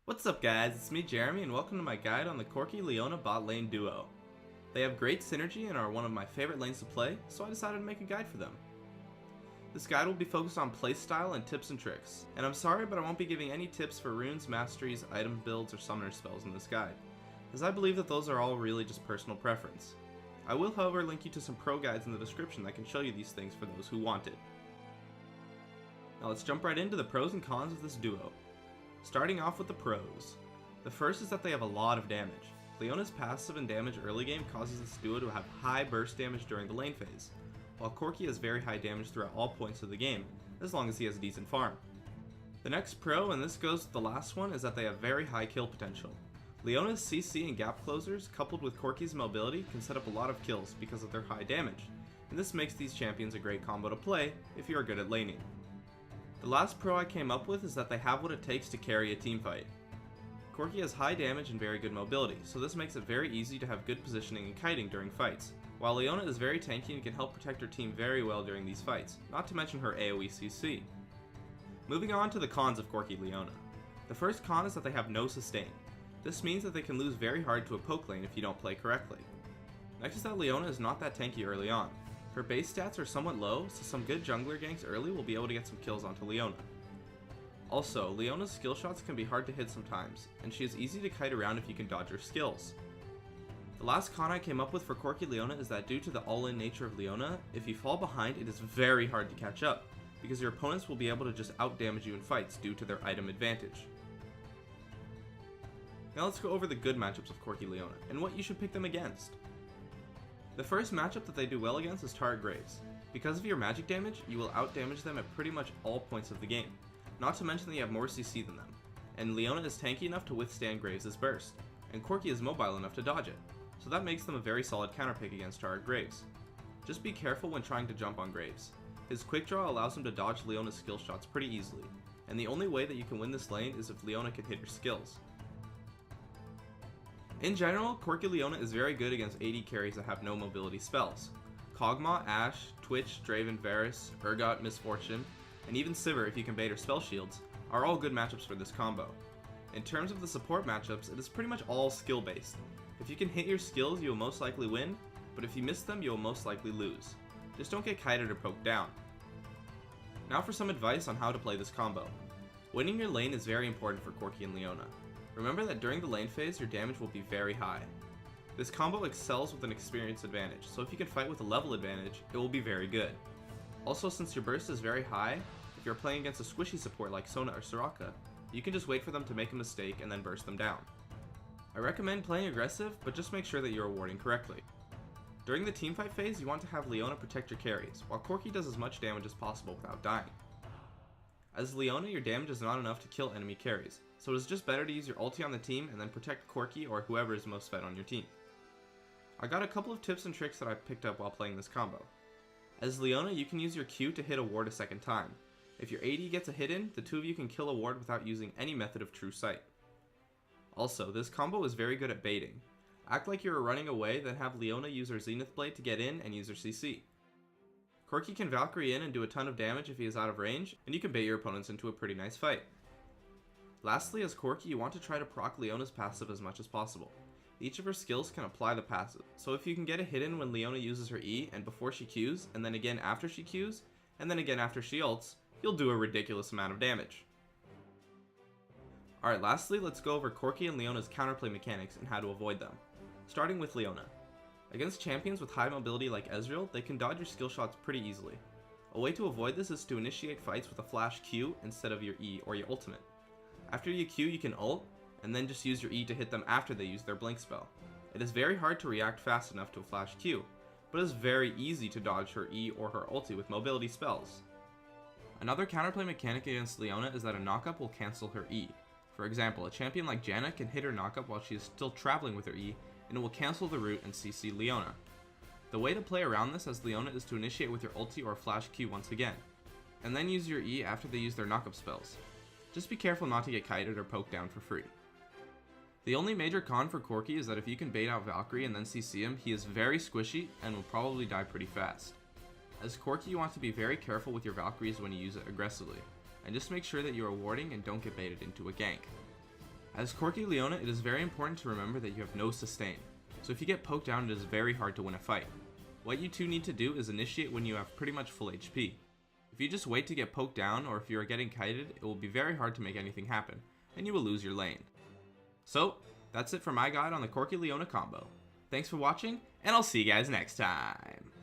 What's up guys, it's me Jeremy and welcome to my guide on the Corki Leona bot lane duo. They have great synergy and are one of my favorite lanes to play, so I decided to make a guide for them. This guide will be focused on playstyle and tips and tricks, and I'm sorry but I won't be giving any tips for runes, masteries, item builds, or summoner spells in this guide, as I believe that those are all really just personal preference. I will however link you to some pro guides in the description that can show you these things for those who want it. Now let's jump right into the pros and cons of this duo. Starting off with the pros. The first is that they have a lot of damage. Leona's passive and damage early game causes this duo to have high burst damage during the lane phase, while Corki has very high damage throughout all points of the game, as long as he has a decent farm. The next pro, and this goes with the last one, is that they have very high kill potential. Leona's CC and gap closers, coupled with Corki's mobility, can set up a lot of kills because of their high damage, and this makes these champions a great combo to play if you are good at laning. The last pro I came up with is that they have what it takes to carry a team fight. Corki has high damage and very good mobility, so this makes it very easy to have good positioning and kiting during fights, while Leona is very tanky and can help protect her team very well during these fights, not to mention her AoE CC. Moving on to the cons of Corki Leona. The first con is that they have no sustain. This means that they can lose very hard to a poke lane if you don't play correctly. Next is that Leona is not that tanky early on. Her base stats are somewhat low, so some good jungler ganks early will be able to get some kills onto Leona. Also, Leona's skill shots can be hard to hit sometimes, and she is easy to kite around if you can dodge her skills. The last con I came up with for Corki Leona is that due to the all-in nature of Leona, if you fall behind it is very hard to catch up, because your opponents will be able to just out-damage you in fights due to their item advantage. Now let's go over the good matchups of Corki Leona, and what you should pick them against. The first matchup that they do well against is Turret Graves. Because of your magic damage, you will out-damage them at pretty much all points of the game, not to mention that you have more CC than them, and Leona is tanky enough to withstand Graves' burst, and Corki is mobile enough to dodge it, so that makes them a very solid counterpick against Turret Graves. Just be careful when trying to jump on Graves. His quick draw allows him to dodge Leona's skill shots pretty easily, and the only way that you can win this lane is if Leona can hit her skills. In general, Corki Leona is very good against AD carries that have no mobility spells. Kog'Maw, Ashe, Twitch, Draven, Varus, Urgot, Misfortune, and even Sivir if you can bait her spell shields, are all good matchups for this combo. In terms of the support matchups, it is pretty much all skill based. If you can hit your skills, you will most likely win, but if you miss them, you will most likely lose. Just don't get kited or poked down. Now for some advice on how to play this combo. Winning your lane is very important for Corki and Leona. Remember that during the lane phase, your damage will be very high. This combo excels with an experience advantage, so if you can fight with a level advantage, it will be very good. Also, since your burst is very high, if you're playing against a squishy support like Sona or Soraka, you can just wait for them to make a mistake and then burst them down. I recommend playing aggressive, but just make sure that you're warding correctly. During the teamfight phase, you want to have Leona protect your carries, while Corki does as much damage as possible without dying. As Leona, your damage is not enough to kill enemy carries, so it is just better to use your ulti on the team and then protect Corki or whoever is most fed on your team. I got a couple of tips and tricks that I picked up while playing this combo. As Leona, you can use your Q to hit a ward a second time. If your AD gets a hit in, the two of you can kill a ward without using any method of true sight. Also, this combo is very good at baiting. Act like you are running away, then have Leona use her Zenith Blade to get in and use her CC. Corki can Valkyrie in and do a ton of damage if he is out of range, and you can bait your opponents into a pretty nice fight. Lastly, as Corki, you want to try to proc Leona's passive as much as possible. Each of her skills can apply the passive, so if you can get a hit in when Leona uses her E and before she Qs, and then again after she Qs, and then again after she ults, you'll do a ridiculous amount of damage. Alright, lastly, let's go over Corki and Leona's counterplay mechanics and how to avoid them. Starting with Leona. Against champions with high mobility like Ezreal, they can dodge your skill shots pretty easily. A way to avoid this is to initiate fights with a flash Q instead of your E or your ultimate. After you Q, you can ult, and then just use your E to hit them after they use their blink spell. It is very hard to react fast enough to a flash Q, but it is very easy to dodge her E or her ulti with mobility spells. Another counterplay mechanic against Leona is that a knockup will cancel her E. For example, a champion like Janna can hit her knockup while she is still traveling with her E, and it will cancel the route and CC Leona. The way to play around this as Leona is to initiate with your ulti or flash Q once again, and then use your E after they use their knockup spells. Just be careful not to get kited or poked down for free. The only major con for Corki is that if you can bait out Valkyrie and then CC him, he is very squishy and will probably die pretty fast. As Corki, you want to be very careful with your Valkyries when you use it aggressively, and just make sure that you are warding and don't get baited into a gank. As Corki Leona, it is very important to remember that you have no sustain, so if you get poked down, it is very hard to win a fight. What you two need to do is initiate when you have pretty much full HP. If you just wait to get poked down, or if you are getting kited, it will be very hard to make anything happen, and you will lose your lane. So, that's it for my guide on the Corki Leona combo. Thanks for watching, and I'll see you guys next time!